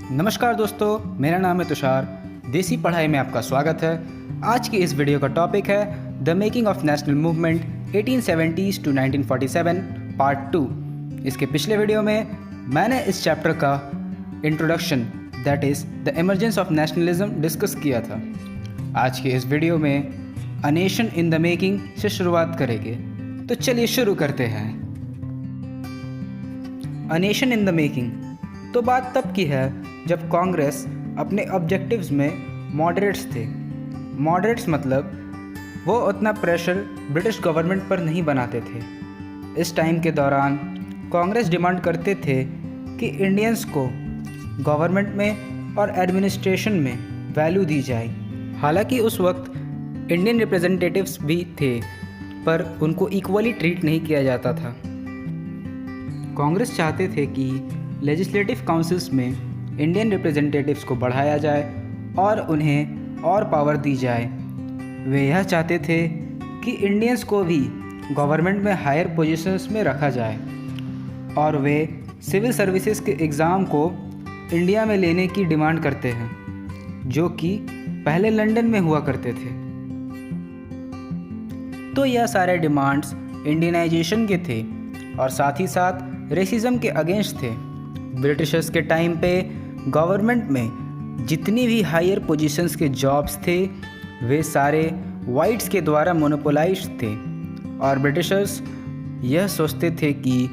नमस्कार दोस्तों, मेरा नाम है तुषार। देसी पढ़ाई में आपका स्वागत है। आज की इस वीडियो का टॉपिक है the making of national movement 1870s to 1947 part 2। इसके पिछले वीडियो में मैंने इस चैप्टर का introduction that is the emergence of nationalism discuss किया था। आज के इस वीडियो में a nation in the making से शुरुआत करेंगे। तो चलिए शुरू करते हैं। A nation in the making तो बात तब की है जब कांग्रेस अपने ऑब्जेक्टिव्स में मॉडरेट्स थे। मॉडरेट्स मतलब वो उतना प्रेशर ब्रिटिश गवर्नमेंट पर नहीं बनाते थे। इस टाइम के दौरान कांग्रेस डिमांड करते थे कि इंडियंस को गवर्नमेंट में और एडमिनिस्ट्रेशन में वैल्यू दी जाए। हालांकि उस वक्त इंडियन रिप्रेजेंटेटिव्स भी थे, पर उनको इक्वली ट्रीट नहीं किया जाता था। कांग्रेस चाहते थे कि लेजिस्लेटिव काउंसिल्स में इंडियन रिप्रेजेंटेटिव्स को बढ़ाया जाए और उन्हें और पावर दी जाए। वे यह चाहते थे कि इंडियंस को भी गवर्नमेंट में हायर पोजीशंस में रखा जाए और वे सिविल सर्विसेज के एग्ज़ाम को इंडिया में लेने की डिमांड करते हैं, जो कि पहले लंदन में हुआ करते थे। तो यह सारे डिमांड्स इंडियनाइजेशन के थे और साथ ही साथ रेसिज्म के अगेंस्ट थे। ब्रिटिशर्स के टाइम पे गवर्नमेंट में जितनी भी हायर पोजीशंस के जॉब्स थे वे सारे वाइट्स के द्वारा मोनोपोलाइज्ड थे और ब्रिटिशर्स यह सोचते थे कि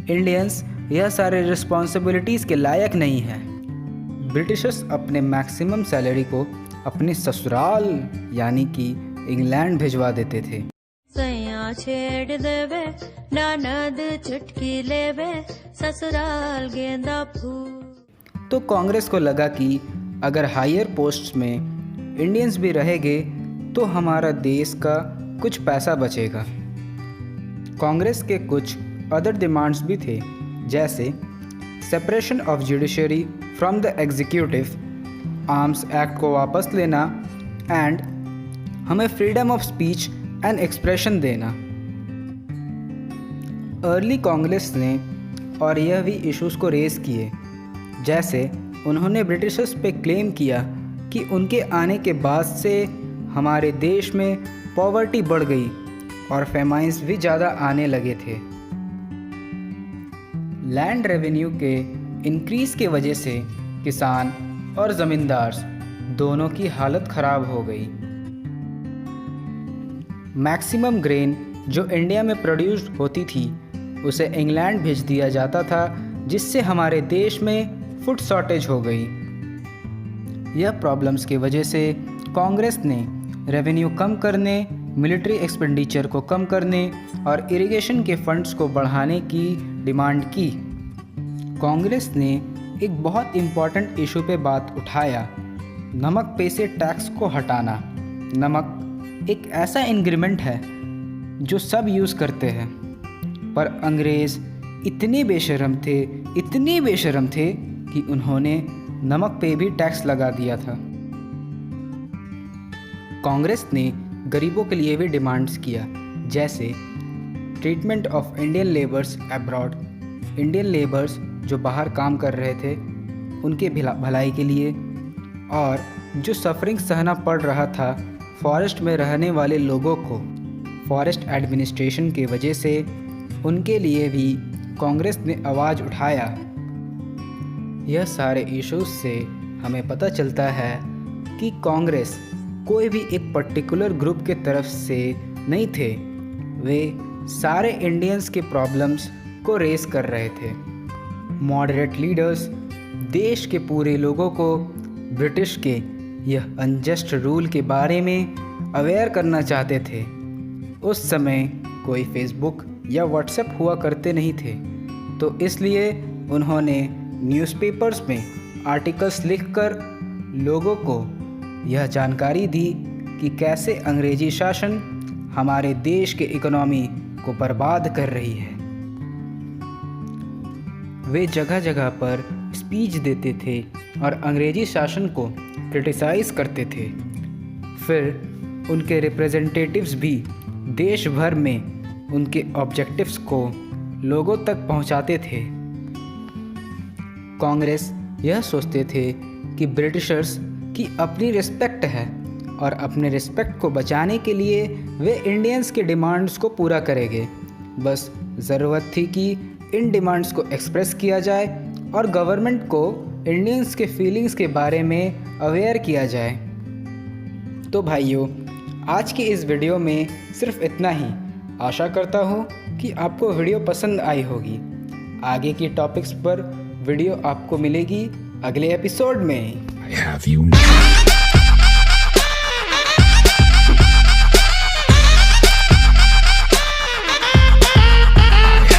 इंडियंस यह सारे रिस्पॉन्सिबिलिटीज़ के लायक नहीं हैं। ब्रिटिशर्स अपने मैक्सिमम सैलरी को अपने ससुराल यानी कि इंग्लैंड भिजवा देते थे। सैया छेड़ देवे ननद चुटकी लेवे ससुराल गेंदा फूल। तो कांग्रेस को लगा कि अगर हायर पोस्ट्स में इंडियंस भी रहेंगे तो हमारा देश का कुछ पैसा बचेगा। कांग्रेस के कुछ अदर डिमांड्स भी थे, जैसे separation of judiciary from the executive, arms act को वापस लेना एंड हमें freedom of speech and expression देना। अर्ली कांग्रेस ने और यह भी इश्यूज़ को रेज़ किए, जैसे उन्होंने ब्रिटिशर्स पे क्लेम किया कि उनके आने के बाद से हमारे देश में पॉवर्टी बढ़ गई और फेमाइन्स भी ज़्यादा आने लगे थे। लैंड रेवेन्यू के इंक्रीज़ के वजह से किसान और ज़मींदार दोनों की हालत ख़राब हो गई। मैक्सिमम ग्रेन जो इंडिया में प्रोड्यूस होती थी उसे इंग्लैंड भेज दिया जाता था, जिससे हमारे देश में फूड शॉर्टेज हो गई। यह प्रॉब्लम्स की वजह से कांग्रेस ने रेवेन्यू कम करने, मिलिट्री एक्सपेंडिचर को कम करने और इरिगेशन के फंड्स को बढ़ाने की डिमांड की। कांग्रेस ने एक बहुत इम्पॉर्टेंट इशू पे बात उठाया, नमक पे से टैक्स को हटाना। नमक एक ऐसा इंग्रेडिएंट है जो सब यूज़ करते हैं, पर अंग्रेज़ इतने बेशर्म थे कि उन्होंने नमक पे भी टैक्स लगा दिया था। कांग्रेस ने गरीबों के लिए भी डिमांड्स किया, जैसे treatment of Indian labours abroad, Indian labours जो बाहर काम कर रहे थे उनके भलाई के लिए, और जो सफरिंग सहना पड़ रहा था फॉरेस्ट में रहने वाले लोगों को फॉरेस्ट एडमिनिस्ट्रेशन की वजह से, उनके लिए भी कांग्रेस ने आवाज़ उठाया। यह सारे इश्यूज से हमें पता चलता है कि कांग्रेस कोई भी एक पर्टिकुलर ग्रुप के तरफ से नहीं थे, वे सारे इंडियंस के प्रॉब्लम्स को रेस कर रहे थे। मॉडरेट लीडर्स देश के पूरे लोगों को ब्रिटिश के यह अनजस्ट रूल के बारे में अवेयर करना चाहते थे। उस समय कोई फेसबुक या व्हाट्सएप हुआ करते नहीं थे, तो इसलिए उन्होंने न्यूज़पेपर्स में आर्टिकल्स लिखकर लोगों को यह जानकारी दी कि कैसे अंग्रेजी शासन हमारे देश के इकोनॉमी को बर्बाद कर रही है। वे जगह जगह पर स्पीच देते थे और अंग्रेजी शासन को क्रिटिसाइज़ करते थे। फिर उनके रिप्रेजेंटेटिव्स भी देश भर में उनके ऑब्जेक्टिव्स को लोगों तक पहुंचाते थे। कांग्रेस यह सोचते थे कि ब्रिटिशर्स की अपनी रिस्पेक्ट है और अपने रिस्पेक्ट को बचाने के लिए वे इंडियंस के डिमांड्स को पूरा करेंगे। बस ज़रूरत थी कि इन डिमांड्स को एक्सप्रेस किया जाए और गवर्नमेंट को इंडियंस के फीलिंग्स के बारे में अवेयर किया जाए। तो भाइयों, आज की इस वीडियो में सिर्फ इतना ही। आशा करता हूँ कि आपको वीडियो पसंद आई होगी। आगे की टॉपिक्स पर वीडियो आपको मिलेगी अगले एपिसोड में। I have you now.